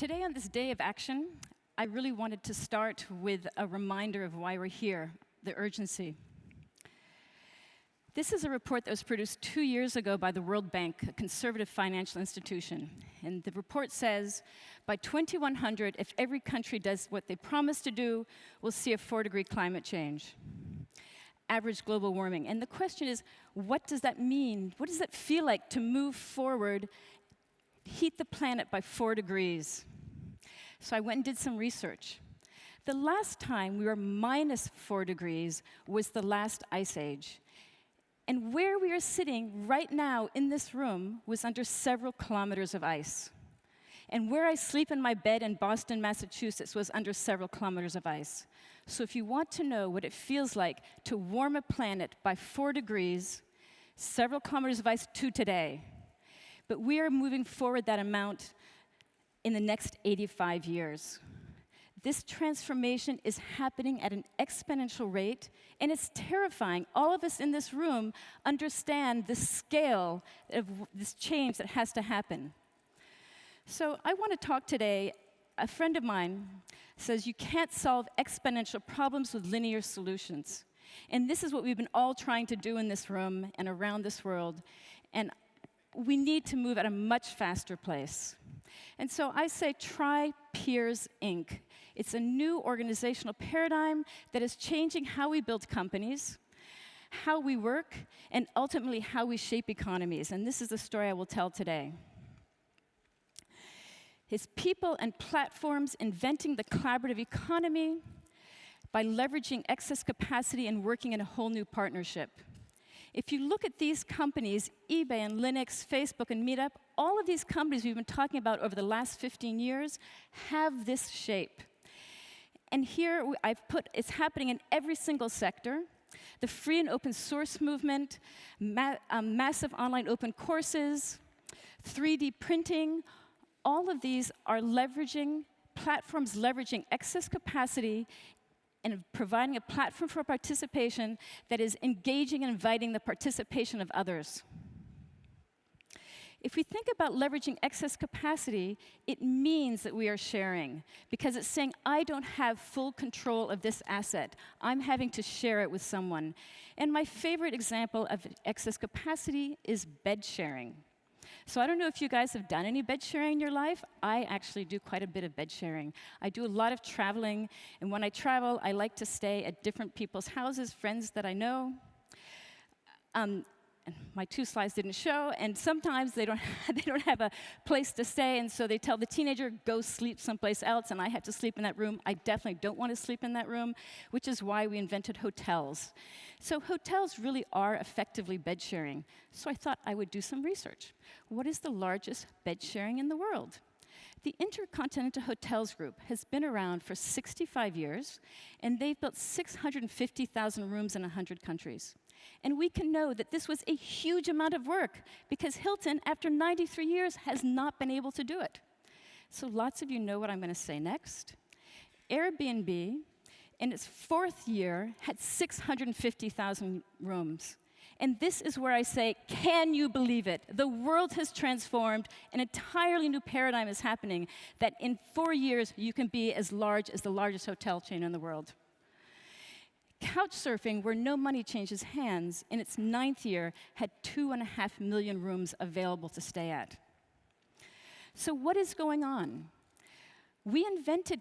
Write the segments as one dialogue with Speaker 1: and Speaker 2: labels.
Speaker 1: Today, on this day of action, I really wanted to start with a reminder of why we're here, the urgency. This is a report that was produced 2 years ago by the World Bank, a conservative financial institution. And the report says, by 2100, if every country does what they promised to do, we'll see a 4-degree climate change. Average global warming. And the question is, what does that mean? What does that feel like to move forward, heat the planet by 4 degrees? So I went and did some research. The last time we were minus 4 degrees was the last ice age. And where we are sitting right now in this room was under several kilometers of ice. And where I sleep in my bed in Boston, Massachusetts, was under several kilometers of ice. So if you want to know what it feels like to warm a planet by 4 degrees, several kilometers of ice to today. But we are moving forward that amount in the next 85 years. This transformation is happening at an exponential rate, and it's terrifying. All of us in this room understand the scale of this change that has to happen. So I want to talk today. A friend of mine says you can't solve exponential problems with linear solutions. And this is what we've been all trying to do in this room and around this world. And we need to move at a much faster pace. And so I say try Peers Inc. It's a new organizational paradigm that is changing how we build companies, how we work, and ultimately how we shape economies. And this is the story I will tell today. It's people and platforms inventing the collaborative economy by leveraging excess capacity and working in a whole new partnership. If you look at these companies, eBay and Linux, Facebook and Meetup, all of these companies we've been talking about over the last 15 years have this shape. And here I've put, it's happening in every single sector. The free and open source movement, massive online open courses, 3D printing, all of these are leveraging, platforms leveraging excess capacity and providing a platform for participation that is engaging and inviting the participation of others. If we think about leveraging excess capacity, it means that we are sharing, because it's saying, I don't have full control of this asset. I'm having to share it with someone. And my favorite example of excess capacity is bed sharing. So I don't know if you guys have done any bed sharing in your life. I actually do quite a bit of bed sharing. I do a lot of traveling, and when I travel, I like to stay at different people's houses, friends that I know. My 2 slides didn't show, and sometimes they don't have a place to stay, and so they tell the teenager, go sleep someplace else, and I have to sleep in that room. I definitely don't want to sleep in that room, which is why we invented hotels. So hotels really are effectively bed sharing. So I thought I would do some research. What is the largest bed sharing in the world? The Intercontinental Hotels Group has been around for 65 years, and they've built 650,000 rooms in 100 countries. And we can know that this was a huge amount of work, because Hilton, after 93 years, has not been able to do it. So lots of you know what I'm going to say next. Airbnb, in its 4th year, had 650,000 rooms. And this is where I say, can you believe it? The world has transformed. An entirely new paradigm is happening, that in 4 years, you can be as large as the largest hotel chain in the world. Couchsurfing, where no money changes hands, in its 9th year, had 2.5 million rooms available to stay at. So what is going on? We invented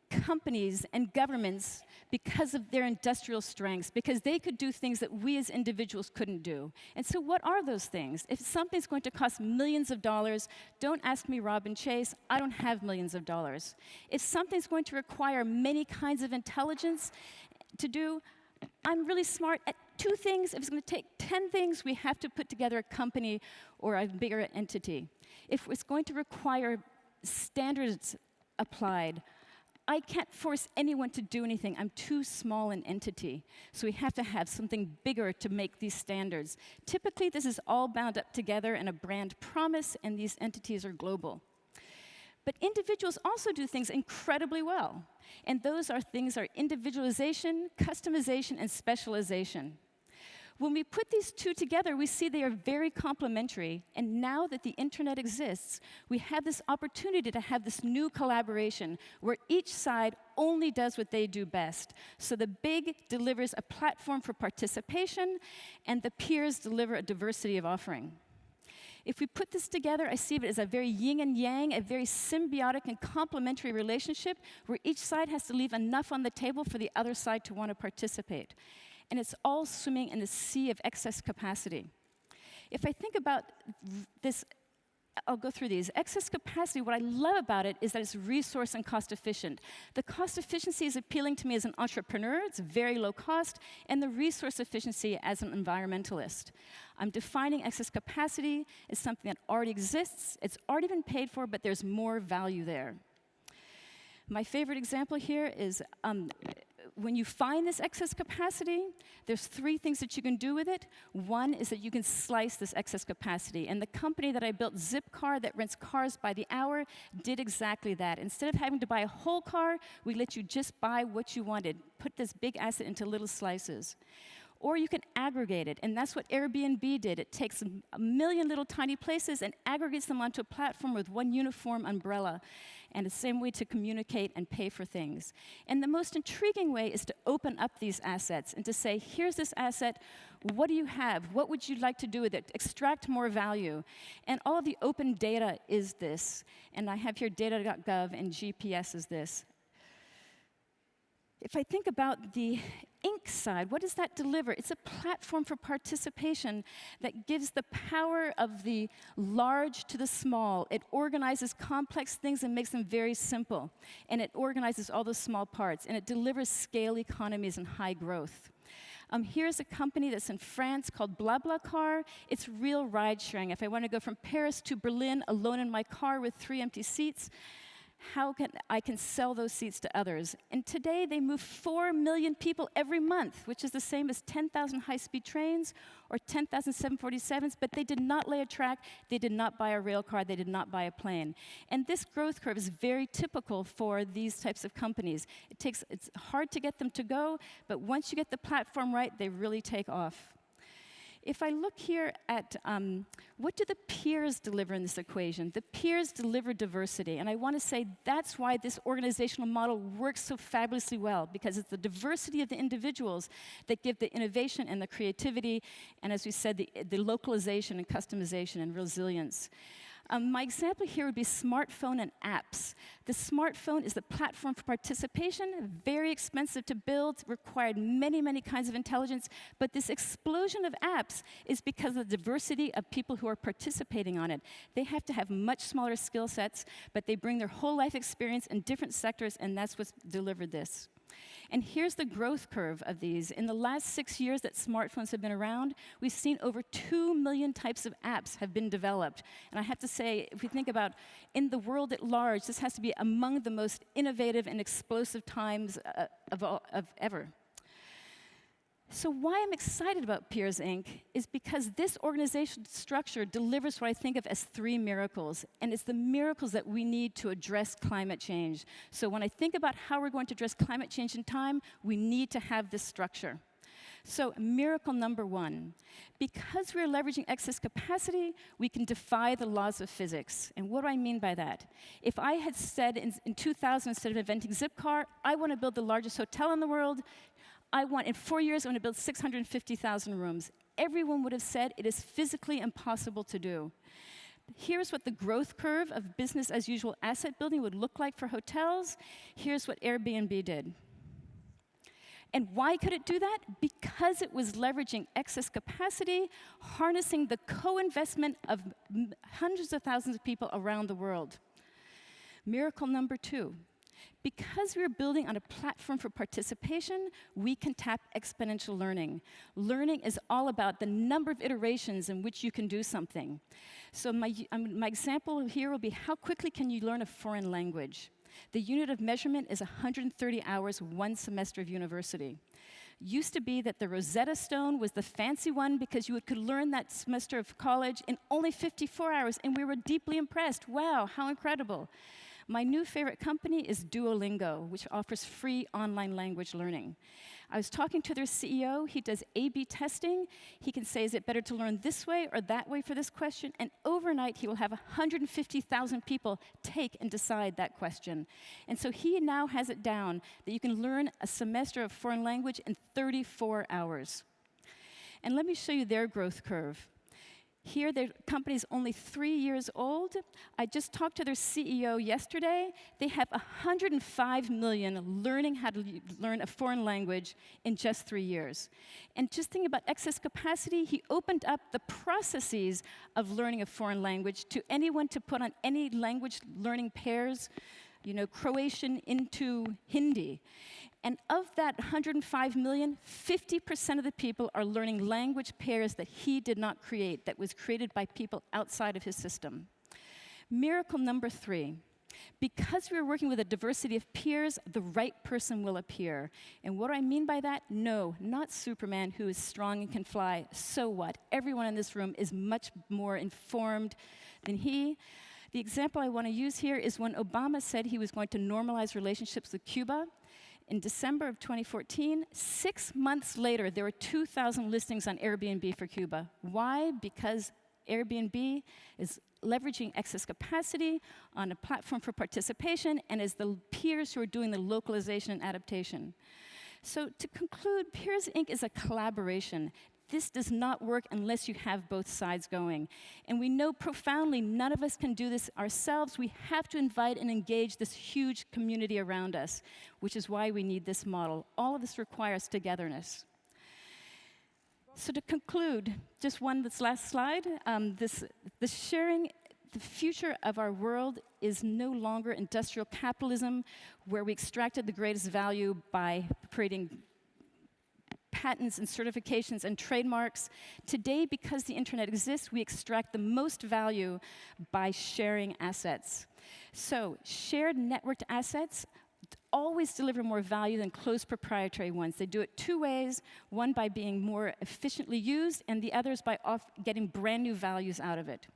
Speaker 1: companies and governments because of their industrial strengths, because they could do things that we as individuals couldn't do. And so what are those things? If something's going to cost millions of dollars, don't ask me, Robin Chase, I don't have millions of dollars. If something's going to require many kinds of intelligence to do, I'm really smart at 2 things. If it's going to take 10 things, we have to put together a company or a bigger entity. If it's going to require standards applied, I can't force anyone to do anything. I'm too small an entity. So we have to have something bigger to make these standards. Typically, this is all bound up together in a brand promise, and these entities are global. But individuals also do things incredibly well. And those things are individualization, customization, and specialization. When we put these two together, we see they are very complementary. And now that the internet exists, we have this opportunity to have this new collaboration where each side only does what they do best. So the big delivers a platform for participation, and the peers deliver a diversity of offering. If we put this together, I see it as a very yin and yang, a very symbiotic and complementary relationship where each side has to leave enough on the table for the other side to want to participate. And it's all swimming in the sea of excess capacity. If I think about this, I'll go through these. Excess capacity, what I love about it is that it's resource and cost efficient. The cost efficiency is appealing to me as an entrepreneur. It's very low cost. And the resource efficiency as an environmentalist. I'm defining excess capacity as something that already exists. It's already been paid for, but there's more value there. My favorite example here is when you find this excess capacity, there's three things that you can do with it. One is that you can slice this excess capacity. And the company that I built, Zipcar, that rents cars by the hour, did exactly that. Instead of having to buy a whole car, we let you just buy what you wanted. Put this big asset into little slices. Or you can aggregate it, and that's what Airbnb did. It takes a million little tiny places and aggregates them onto a platform with one uniform umbrella, and the same way to communicate and pay for things. And the most intriguing way is to open up these assets and to say, here's this asset, what do you have? What would you like to do with it? Extract more value. And all of the open data is this. And I have here data.gov, and GPS is this. If I think about the Inc. side, what does that deliver? It's a platform for participation that gives the power of the large to the small. It organizes complex things and makes them very simple. And it organizes all those small parts. And it delivers scale economies and high growth. Here's a company that's in France called BlaBlaCar. It's real ride sharing. If I want to go from Paris to Berlin alone in my car with 3 empty seats, how can I sell those seats to others? And today they move 4 million people every month, which is the same as 10,000 high-speed trains or 10,000 747s, but they did not lay a track, they did not buy a rail car, they did not buy a plane. And this growth curve is very typical for these types of companies. It's hard to get them to go, but once you get the platform right, they really take off. If I look here at what do the peers deliver in this equation? The peers deliver diversity. And I want to say that's why this organizational model works so fabulously well, because it's the diversity of the individuals that give the innovation and the creativity, and as we said, the localization and customization and resilience. My example here would be smartphone and apps. The smartphone is the platform for participation, very expensive to build, required many, many kinds of intelligence, but this explosion of apps is because of the diversity of people who are participating on it. They have to have much smaller skill sets, but they bring their whole life experience in different sectors, and that's what's delivered this. And here's the growth curve of these. In the last 6 years that smartphones have been around, we've seen over 2 million types of apps have been developed. And I have to say, if we think about in the world at large, this has to be among the most innovative and explosive times of ever. So why I'm excited about Peers, Inc. is because this organizational structure delivers what I think of as 3 miracles, and it's the miracles that we need to address climate change. So when I think about how we're going to address climate change in time, we need to have this structure. So miracle number 1, because we're leveraging excess capacity, we can defy the laws of physics. And what do I mean by that? If I had said in 2000, instead of inventing Zipcar, I want to build the largest hotel in the world, in 4 years, I want to build 650,000 rooms. Everyone would have said it is physically impossible to do. Here's what the growth curve of business as usual asset building would look like for hotels. Here's what Airbnb did. And why could it do that? Because it was leveraging excess capacity, harnessing the co-investment of hundreds of thousands of people around the world. Miracle number 2. Because we're building on a platform for participation, we can tap exponential learning. Learning is all about the number of iterations in which you can do something. So my example here will be, how quickly can you learn a foreign language? The unit of measurement is 130 hours, 1 semester of university. Used to be that the Rosetta Stone was the fancy one because you could learn that semester of college in only 54 hours, and we were deeply impressed. Wow, how incredible. My new favorite company is Duolingo, which offers free online language learning. I was talking to their CEO. He does A/B testing. He can say, is it better to learn this way or that way for this question? And overnight, he will have 150,000 people take and decide that question. And so he now has it down that you can learn a semester of foreign language in 34 hours. And let me show you their growth curve. Here, their company's only 3 years old. I just talked to their CEO yesterday. They have 105 million learning how to learn a foreign language in just 3 years. And just thinking about excess capacity, he opened up the processes of learning a foreign language to anyone to put on any language learning pairs, Croatian into Hindi. And of that 105 million, 50% of the people are learning language pairs that he did not create, that was created by people outside of his system. Miracle number 3. Because we're working with a diversity of peers, the right person will appear. And what do I mean by that? No, not Superman, who is strong and can fly. So what? Everyone in this room is much more informed than he. The example I want to use here is when Obama said he was going to normalize relationships with Cuba. In December of 2014, 6 months later, there were 2,000 listings on Airbnb for Cuba. Why? Because Airbnb is leveraging excess capacity on a platform for participation and is the peers who are doing the localization and adaptation. So to conclude, Peers Inc. is a collaboration. This does not work unless you have both sides going. And we know profoundly none of us can do this ourselves. We have to invite and engage this huge community around us, which is why we need this model. All of this requires togetherness. So to conclude, just this last slide, the future of our world is no longer industrial capitalism, where we extracted the greatest value by creating patents and certifications and trademarks. Today, because the internet exists, we extract the most value by sharing assets. So shared networked assets always deliver more value than closed proprietary ones. They do it 2 ways, one by being more efficiently used, and the other is by getting brand new values out of it.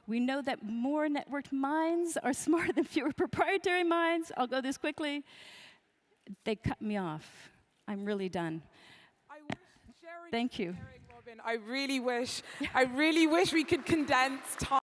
Speaker 1: We know that more networked minds are smarter than fewer proprietary minds. I'll go this quickly. They cut me off. I'm really done. Thank you.
Speaker 2: Robin, I really wish we could condense time.